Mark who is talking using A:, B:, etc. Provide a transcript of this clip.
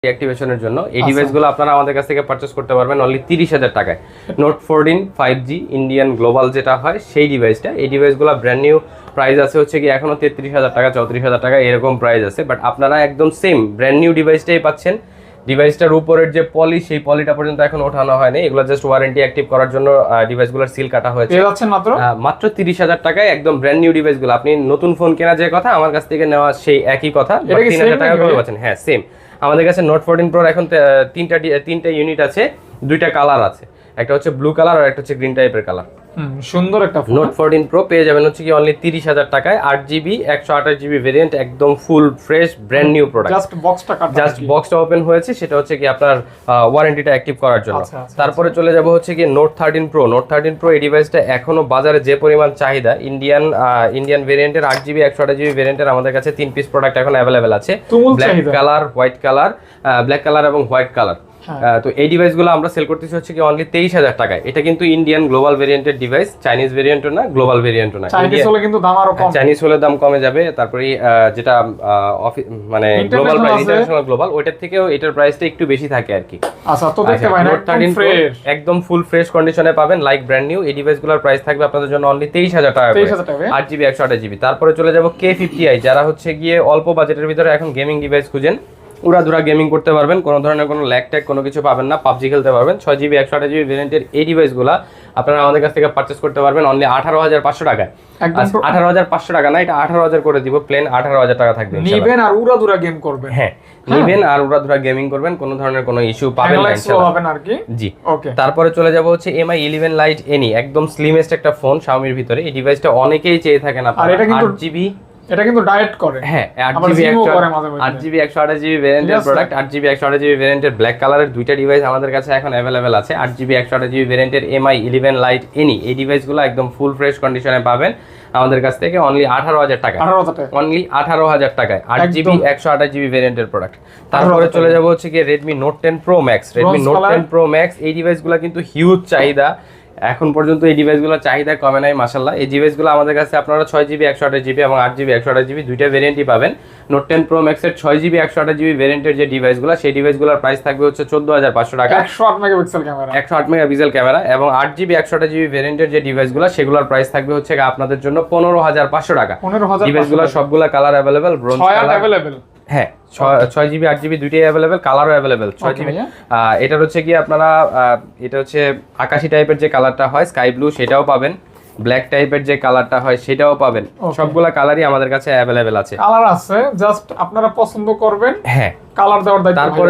A: অ্যাক্টিভেশনের জন্য এই ডিভাইসগুলো আপনারা আমাদের কাছ থেকে পারচেজ করতে পারবেন অনলি 30,000 টাকায়। নোট 14 5G ইন্ডিয়ান গ্লোবাল যেটা হয় সেই ডিভাইসটা, এই ডিভাইসগুলো ব্র্যান্ড নিউ প্রাইস আছে হচ্ছে কি এখনো 33,000 টাকা 34,000 টাকা এরকম প্রাইস আছে, বাট আপনারা একদম সেম ব্র্যান্ড নিউ ডিভাইসটাই পাচ্ছেন। ডিভাইসটার উপরের যে পলি সেই পলিটা পর্যন্ত এখন ওঠানো হয়নি, এগুলো জাস্ট ওয়ারেন্টি অ্যাক্টিভ করার জন্য ডিভাইসগুলোর সিল কাটা হয়েছে। মাত্র 30,000 টাকায় একদম ব্র্যান্ড নিউ ডিভাইসগুলো। আপনি নতুন ফোন কেনা যে কথা আমার কাছ থেকে নেওয়া সেই একই কথা, 3,000 টাকা করে পাচ্ছেন। হ্যাঁ সেম। আমাদের কাছে নোট 14 প্রোর এখন তিনটা ইউনিট আছে, দুইটা কালার আছে, একটা হচ্ছে ব্লু কালার আর একটা হচ্ছে গ্রিন টাইপের কালার।
B: সুন্দর একটা ফোন।
A: নোট 14 প্রো পেয়ে যাবেন হচ্ছে কি অনলি 30,000 টাকায়, 8GB 128GB ভেরিয়েন্ট, একদম full fresh brand new product. Just বক্সটা ওপেন হয়েছে, সেটা হচ্ছে কি আপনার ওয়ারেন্টিটা অ্যাক্টিভ করার জন্য। তারপরে চলে যাব হচ্ছে কি নোট 13 প্রো। নোট 13 প্রো এই ডিভাইসটা এখনো বাজারে যে পরিমাণ চাহিদা, ইন্ডিয়ান ভেরিয়েন্টের 8GB 128GB ভেরিয়েন্টের আমাদের কাছে 3 পিস প্রোডাক্ট এখন অ্যাভেলেবেল আছে, black colour, white colour, black colour এবং হোয়াইট কালার। তো এই ডিভাইসগুলো আমরা সেল করতেছি হচ্ছে কি অনলি 23,000 টাকায়। এটা কিন্তু ইন্ডিয়ান গ্লোবাল ভেরিয়েন্টের ডিভাইস, চাইনিজ ভেরিয়েন্টও না, গ্লোবাল ভেরিয়েন্টও না।
B: চাইনিজ হলে কিন্তু দাম আরো কম,
A: চাইনিজ হলে দাম কমে যাবে। তারপরে যেটা মানে গ্লোবাল প্রাইস, ইন্টারন্যাশনাল গ্লোবাল, ওইটার থেকেও এটার প্রাইসটা একটু বেশি থাকে আর কি।
B: আচ্ছা, তো দেখতে পারেন
A: একদম ফুল ফ্রেশ কন্ডিশনে পাবেন লাইক ব্র্যান্ড নিউ। এই ডিভাইসগুলোর প্রাইস থাকবে আপনাদের জন্য অনলি 23,000 টাকা, 8GB 128GB। তারপরে চলে যাব K50i, যারা হচ্ছে গিয়ে অল্প বাজেটের ভিতরে এখন গেমিং ডিভাইস খুঁজেন, উড়াধুরা গেমিং করতে পারবেন, কোনো ধরনের কোনো ল্যাগ ট্যাগ কোনো কিছু পাবেন না, পাবজি খেলতে পারবেন। 6GB 128GB ভেরিয়েন্টের এই ডিভাইসগুলো আপনারা আমাদের কাছ থেকে পারচেস করতে পারবেন অনলি 18,500 টাকায়। 18,500 টাকা না, এটা 18,000 করে দিব, প্লেন 18,000 টাকা থাকবে।
B: নিবেন আর উড়াধুরা গেম করবেন।
A: হ্যাঁ, নিবেন আর উড়াধুরা গেমিং করবেন, কোনো ধরনের কোনো ইস্যু পাবেন না ইনশাআল্লাহ। জি, ওকে। তারপরে চলে যাব হচ্ছে MI 11 Lite NE, একদম স্লিমেস্ট একটা ফোন Xiaomi-র ভিতরে। এই ডিভাইসটা অনেকেই চেয়ে থাকেন আপনারা। 8GB,
B: এটা কিন্তু ডায়েট করে।
A: হ্যাঁ, 8GB 128GB ভেরিয়েন্টের প্রোডাক্ট, 8GB 128GB ভেরিয়েন্টের ব্ল্যাক কালারের দুইটা ডিভাইস আমাদের কাছে এখন अवेलेबल আছে। 8GB 128GB ভেরিয়েন্টের MI 11 Lite NE এই ডিভাইসগুলো একদম ফুল ফ্রেশ কন্ডিশনে পাবেন আমাদের কাছ থেকে অনলি 18,000 টাকা, অনলি 18,000 টাকায় 8GB 128GB ভেরিয়েন্টের প্রোডাক্ট। তারপরে চলে যাব হচ্ছে কি Redmi Note 10 Pro Max। Redmi Note 10 Pro Max এই ডিভাইসগুলো কিন্তু হিউজ চাহিদা, এখন পর্যন্ত এই ডিভাইসগুলোর চাহিদা কমে নাই মাশাআল্লাহ। এই ডিভাইসগুলো আমাদের কাছে আপনারা 6GB 128GB এবং 8GB 128GB দুইটা ভেরিয়েন্টই পাবেন। Note 10 Pro Max এর 6GB 128GB ভেরিয়েন্টের যে ডিভাইসগুলো, সেই ডিভাইসগুলোর প্রাইস থাকবে হচ্ছে 14,500 টাকা,
B: 108 মেগাপিক্সেল ক্যামেরা,
A: 108 মেগাপিক্সেল ক্যামেরা। এবং 8GB 128GB ভেরিয়েন্টের যে ডিভাইসগুলো, সেগুলোর প্রাইস থাকবে হচ্ছে আপনাদের জন্য 15,500 টাকা। ডিভাইসগুলো সবগুলো colour available, bronze colour available. হ্যাঁ, 6GB 8GB দুইটাই अवेलेबल, কালারও अवेलेबल। 6GB এটার হচ্ছে কি আপনারা এটা হচ্ছে আকাশী টাইপের যে কালারটা হয় স্কাই ব্লু, সেটাও পাবেন। ব্ল্যাক টাইপের যে কালারটা হয় সেটাও পাবেন। সবগুলা কালারই আমাদের কাছে अवेलेबल আছে, কালার আছে, জাস্ট আপনারা পছন্দ করবেন। হ্যাঁ, কালার দেওয়ার দায়িত্ব। তারপরে